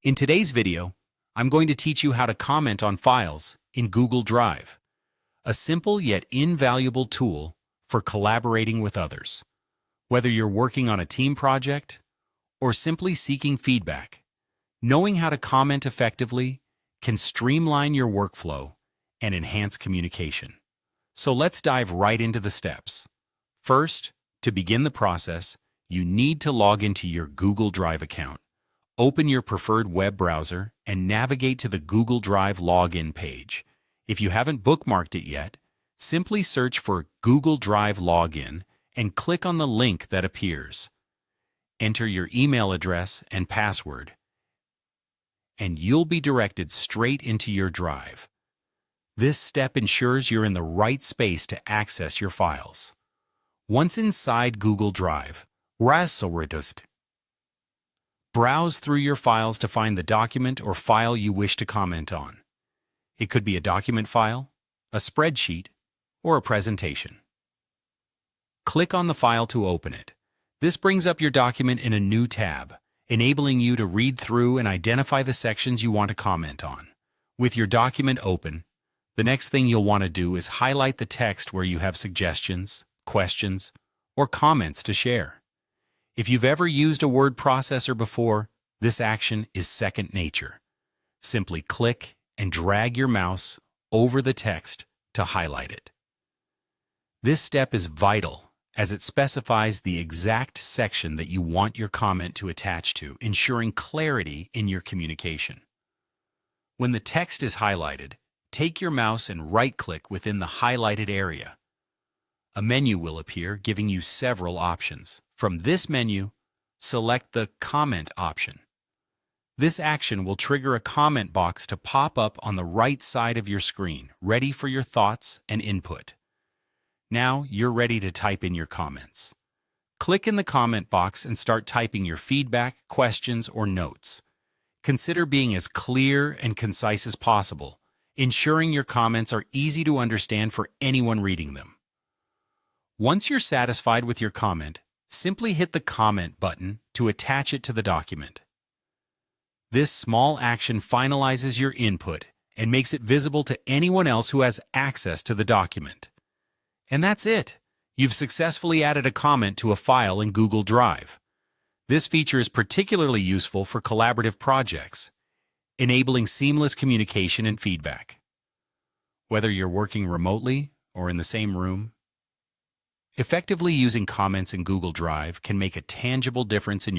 In today's video, I'm going to teach you how to comment on files in Google Drive, a simple yet invaluable tool for collaborating with others. Whether you're working on a team project or simply seeking feedback, knowing how to comment effectively can streamline your workflow and enhance communication. So let's dive right into the steps. First, to begin the process, you need to log into your Google Drive account. Open your preferred web browser and navigate to the Google Drive login page. If you haven't bookmarked it yet, simply search for Google Drive Login and click on the link that appears. Enter your email address and password, and you'll be directed straight into your drive. This step ensures you're in the right space to access your files. Once inside Google Drive, browse through your files to find the document or file you wish to comment on. It could be a document file, a spreadsheet, or a presentation. Click on the file to open it. This brings up your document in a new tab, enabling you to read through and identify the sections you want to comment on. With your document open, the next thing you'll want to do is highlight the text where you have suggestions, questions, or comments to share. If you've ever used a word processor before, this action is second nature. Simply click and drag your mouse over the text to highlight it. This step is vital as it specifies the exact section that you want your comment to attach to, ensuring clarity in your communication. When the text is highlighted, take your mouse and right-click within the highlighted area. A menu will appear giving you several options. From this menu, select the Comment option. This action will trigger a comment box to pop up on the right side of your screen, ready for your thoughts and input. Now you're ready to type in your comments. Click in the comment box and start typing your feedback, questions, or notes. Consider being as clear and concise as possible, ensuring your comments are easy to understand for anyone reading them. Once you're satisfied with your comment, simply hit the Comment button to attach it to the document. This small action finalizes your input and makes it visible to anyone else who has access to the document. And that's it. You've successfully added a comment to a file in Google Drive. This feature is particularly useful for collaborative projects, enabling seamless communication and feedback. Whether you're working remotely or in the same room, effectively using comments in Google Drive can make a tangible difference in your